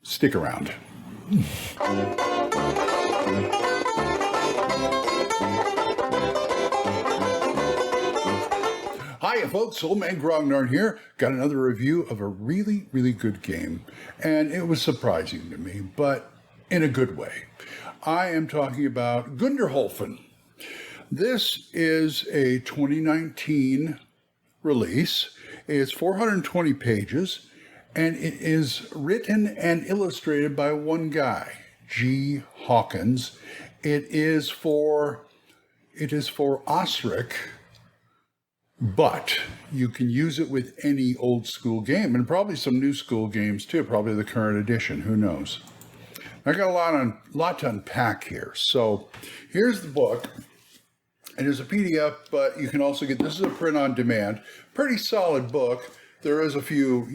Stick around. Hi folks, Old Man Grognard here. Got another review of a really, really good game. And it was surprising to me, but in a good way. I am talking about Gunderholfen. This is a 2019 release. It's 420 pages, and it is written and illustrated by one guy, G. Hawkins. It is for Osric, but you can use it with any old school game, and probably some new school games too, probably the current edition, who knows. I got a lot to unpack here. So here's the book. It is a PDF, but you can also get, this is a print on demand, pretty solid book. There is a few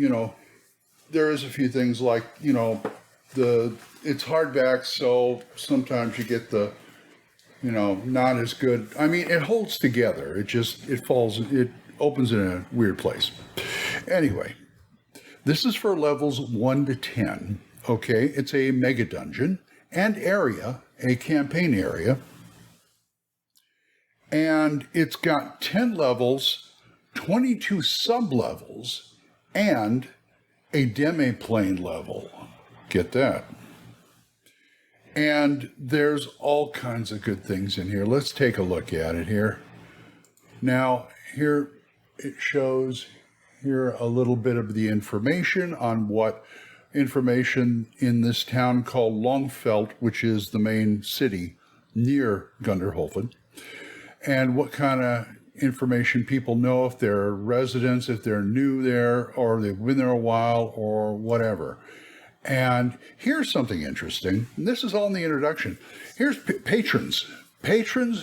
things like, it's hardback, so sometimes you get the, not as good. I mean, it holds together. It opens in a weird place. Anyway, this is for levels 1 to 10. Okay, it's a mega dungeon and area, a campaign area. And it's got 10 levels, 22 sub-levels, and a demi-plane level. Get that. And there's all kinds of good things in here. Let's take a look at it here. Now, here it shows here a little bit of the information on what information in this town called Longfeld, which is the main city near Gunderholfen, and what kind of information people know, if they're residents, if they're new there, or they've been there a while, or whatever. And here's something interesting. And this is all in the introduction. Here's patrons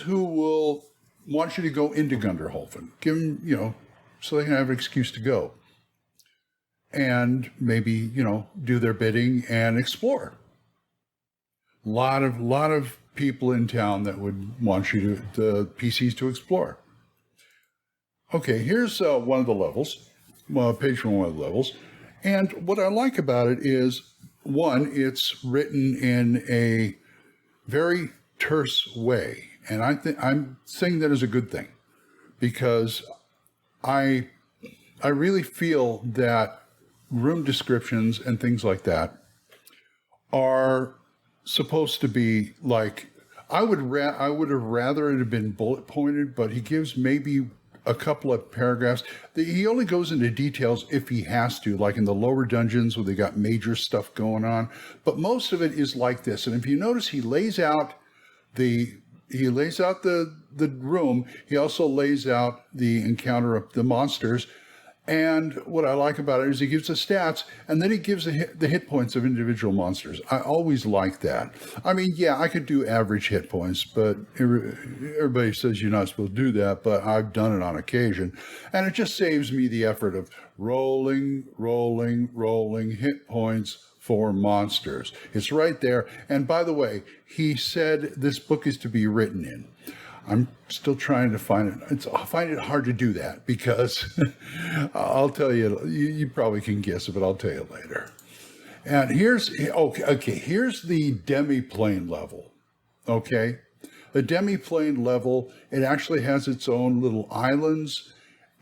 who will want you to go into Gunderholfen. Give them, so they can have an excuse to go. And maybe, do their bidding and explore. Lot of people in town that would want you the PCs to explore. Okay, here's one of the levels, page from one of the levels. And what I like about it is, one, it's written in a very terse way. And I'm saying that as a good thing, because I really feel that room descriptions and things like that are supposed to be like, I would have rather it have been bullet pointed, but he gives maybe a couple of paragraphs. He only goes into details if he has to, like in the lower dungeons where they got major stuff going on. But most of it is like this. And if you notice, he lays out the room. He also lays out the encounter of the monsters. And what I like about it is he gives the stats, and then he gives the hit points of individual monsters. I always like that. I mean, yeah, I could do average hit points, but everybody says you're not supposed to do that, but I've done it on occasion. And it just saves me the effort of rolling hit points for monsters. It's right there. And by the way, he said this book is to be written in. I'm still trying to find it. I find it hard to do that because I'll tell you, you probably can guess it, but I'll tell you later. And here's the demi-plane level. Okay. The demi-plane level, it actually has its own little islands.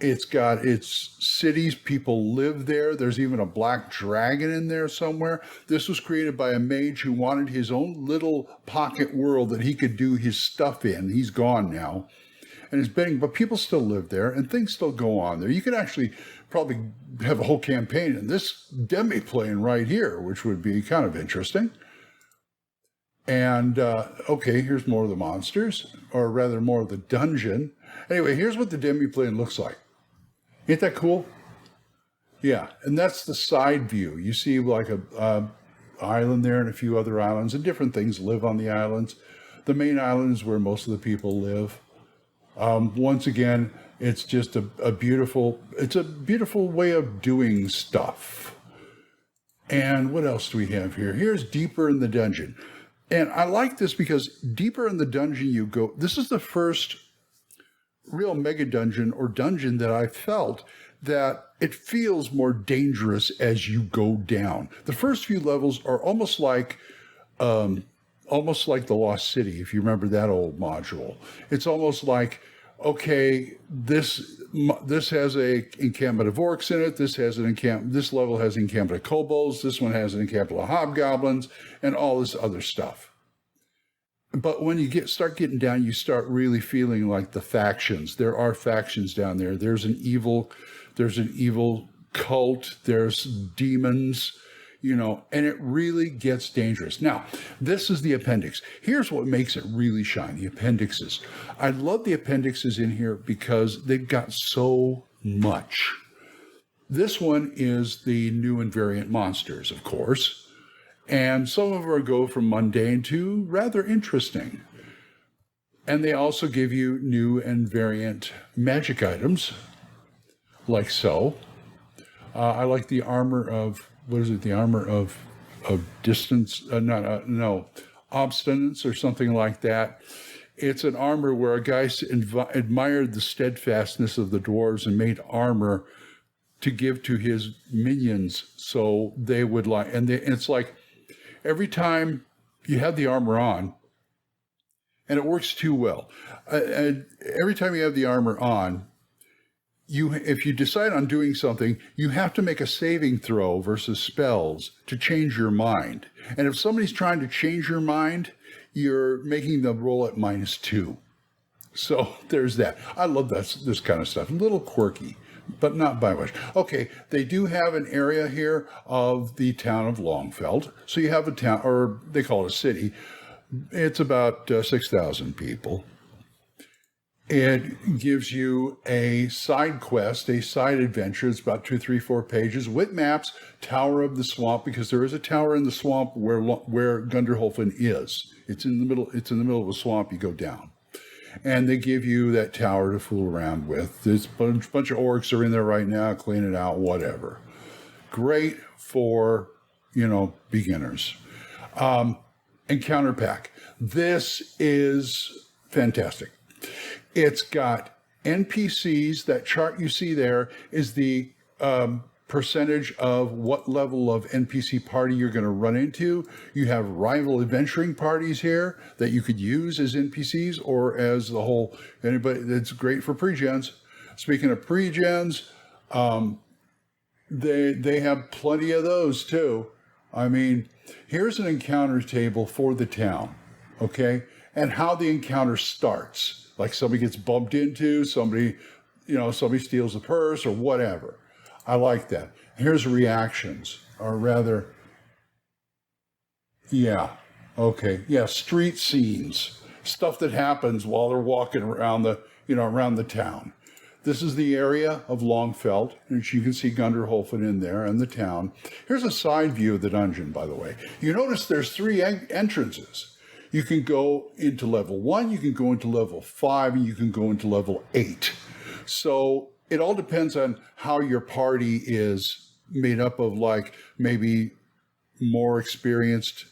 It's got its cities, people live there. There's even a black dragon in there somewhere. This was created by a mage who wanted his own little pocket world that he could do his stuff in. He's gone now. And it's been, but people still live there and things still go on there. You could actually probably have a whole campaign in this demi-plane right here, which would be kind of interesting. And, here's more of the monsters, or rather more of the dungeon. Anyway, here's what the demi-plane looks like. Ain't that cool? Yeah, and that's the side view. You see like a island there and a few other islands, and different things live on the islands. The main island is where most of the people live. Once again, it's just a beautiful way of doing stuff. And what else do we have here? Here's deeper in the dungeon. And I like this because deeper in the dungeon you go. This is the first real mega dungeon or dungeon that I felt that it feels more dangerous as you go down. The first few levels are almost like the Lost City, if you remember that old module. It's almost like, okay, this has a encampment of orcs in it. This level has encampment of kobolds. This one has an encampment of hobgoblins and all this other stuff. But when you start getting down, you start really feeling like the factions. There are factions down there. There's an evil cult. There's demons, and it really gets dangerous. Now, this is the appendix. Here's what makes it really shine, the appendixes. I love the appendixes in here because they've got so much. This one is the new and variant monsters, of course. And some of them go from mundane to rather interesting. And they also give you new and variant magic items, like so. I like the armor of, the armor of distance, obstinance or something like that. It's an armor where a guy admired the steadfastness of the dwarves and made armor to give to his minions so they would like, and it's like, every time you have the armor on, and it works too well, every time you have the armor on, if you decide on doing something, you have to make a saving throw versus spells to change your mind. And if somebody's trying to change your mind, you're making them roll at -2. So there's that. I love this kind of stuff. A little quirky, but not by much. Okay, they do have an area here of the town of Longfeld. So you have a town, or they call it a city. It's about 6,000 people. It gives you a side quest, a side adventure. It's about 2, 3, 4 pages with maps. Tower of the Swamp, because there is a tower in the swamp where Gunderholfen is. It's in the middle. It's in the middle of a swamp. You go down. And they give you that tower to fool around with. There's a bunch of orcs are in there right now, clean it out, whatever. Great for, beginners. Encounter pack. This is fantastic. It's got NPCs. That chart you see there is the percentage of what level of NPC party you're going to run into. You have rival adventuring parties here that you could use as NPCs or as the whole anybody. That's great for pre-gens. Speaking of pre-gens, they have plenty of those too. I mean, here's an encounter table for the town, okay, and how the encounter starts. Like somebody gets bumped into, somebody steals a purse or whatever. I like that. Here's reactions, or rather, street scenes, stuff that happens while they're walking around the town. This is the area of Longfeld, and you can see Gunderholfen in there and the town. Here's a side view of the dungeon, by the way. You notice there's 3 entrances. You can go into level 1, you can go into level 5, and you can go into level 8. So it all depends on how your party is made up of, like maybe more experienced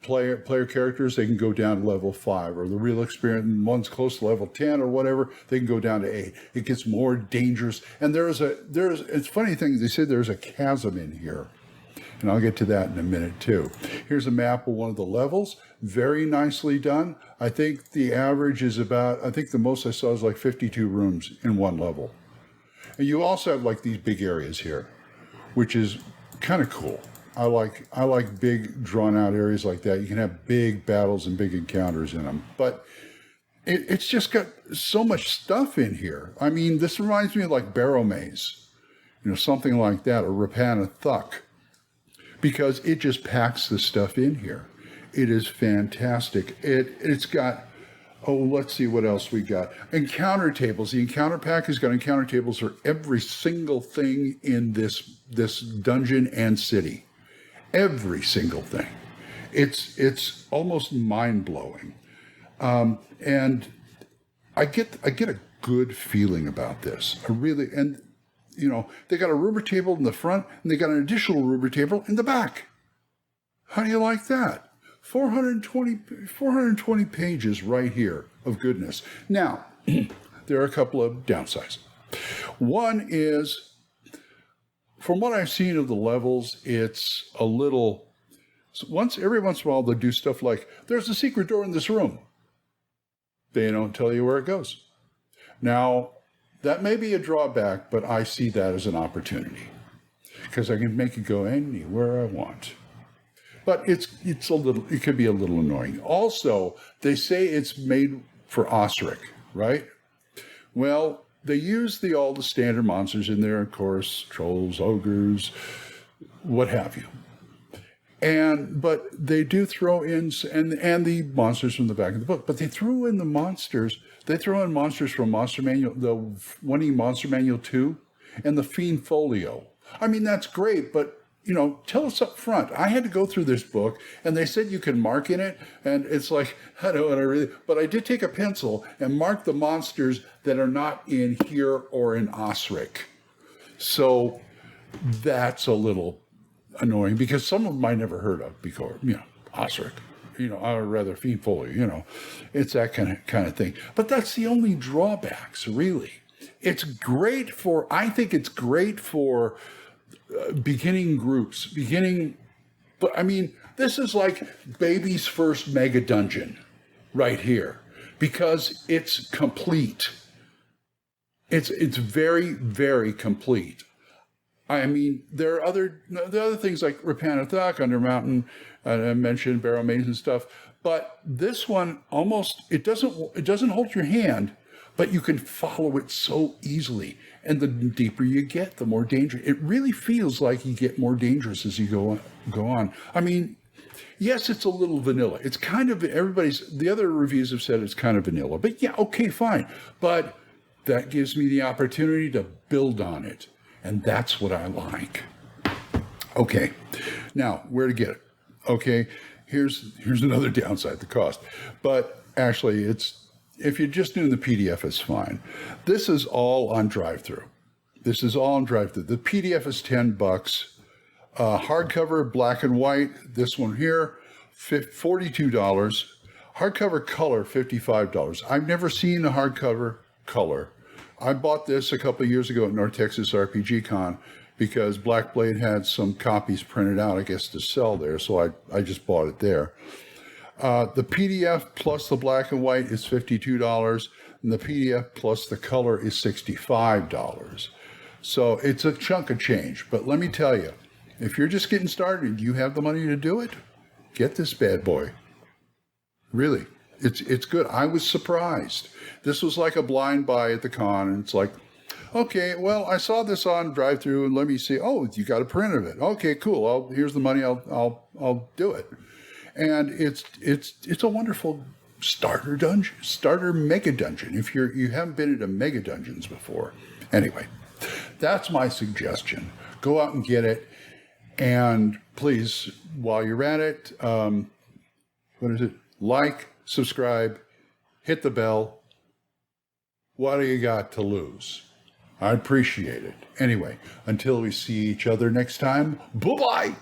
player characters. They can go down to level 5, or the real experienced ones close to level 10 or whatever. They can go down to 8. It gets more dangerous. And it's a funny thing. They say there's a chasm in here. And I'll get to that in a minute too. Here's a map of one of the levels. Very nicely done. I think the average is the most I saw is like 52 rooms in one level. And you also have like these big areas here, which is kind of cool. I like big drawn out areas like that. You can have big battles and big encounters in them. But it's just got so much stuff in here. I mean, this reminds me of like Barrow Maze, something like that, or Rapana Thuck. Because it just packs the stuff in here. It is fantastic. It's got, let's see what else we got. Encounter tables. The encounter pack has got encounter tables for every single thing in this dungeon and city. Every single thing. It's almost mind-blowing. And I get a good feeling about this. They got a rubric table in the front, and they got an additional rubric table in the back. How do you like that? 420 pages right here. of goodness. Now, there are a couple of downsides. One is, from what I've seen of the levels, it's a little, every once in a while they'll do stuff like, there's a secret door in this room. They don't tell you where it goes. Now, that may be a drawback, but I see that as an opportunity because I can make it go anywhere I want. But it could be a little annoying. Also, they say it's made for Osric, right? Well, they use all the standard monsters in there, of course, trolls, ogres, what have you. But they do throw in, and the monsters from the back of the book, but they throw in monsters from Monster Manual, the 1E Monster Manual 2, and the Fiend Folio. I mean, that's great, but tell us up front. I had to go through this book, and they said you can mark in it, and it's like, I don't know, but I did take a pencil and mark the monsters that are not in here or in Osric. So that's a little annoying because some of them I never heard of before, Osric, or rather Fiend Folio, it's that kind of thing. But that's the only drawbacks, really. I think it's great for beginning groups, but I mean, this is like baby's first mega dungeon right here because it's complete. It's very, very complete. I mean, there are other things like Rapanathak, Undermountain, I mentioned Barrow Maze and stuff, but this one it doesn't hold your hand, but you can follow it so easily. And the deeper you get, the more dangerous. It really feels like you get more dangerous as you go on. I mean, yes, it's a little vanilla. It's kind of the other reviews have said it's kind of vanilla, but yeah, okay, fine. But that gives me the opportunity to build on it. And that's what I like. Okay, now where to get it? Okay, here's another downside, the cost. But actually, if you're just doing the PDF, it's fine. This is all on drive-through. The PDF is $10. Hardcover, black and white. This one here, $42. Hardcover color, $55. I've never seen a hardcover color. I bought this a couple of years ago at North Texas RPG Con because Black Blade had some copies printed out, I guess, to sell there. So I just bought it there. The PDF plus the black and white is $52, and the PDF plus the color is $65. So it's a chunk of change. But let me tell you, if you're just getting started, you have the money to do it, get this bad boy. Really, it's good. I was surprised. This was like a blind buy at the con, and it's like, okay, well, I saw this on drive-through, and let me see. Oh, you got a print of it. Okay, cool. Here's the money. I'll do it. And it's a wonderful starter mega dungeon if you haven't been into mega dungeons before. Anyway, that's my suggestion. Go out and get it, and please, while you're at it, like, subscribe, hit the bell. What do you got to lose? I appreciate it. Anyway, until we see each other next time, bye-bye.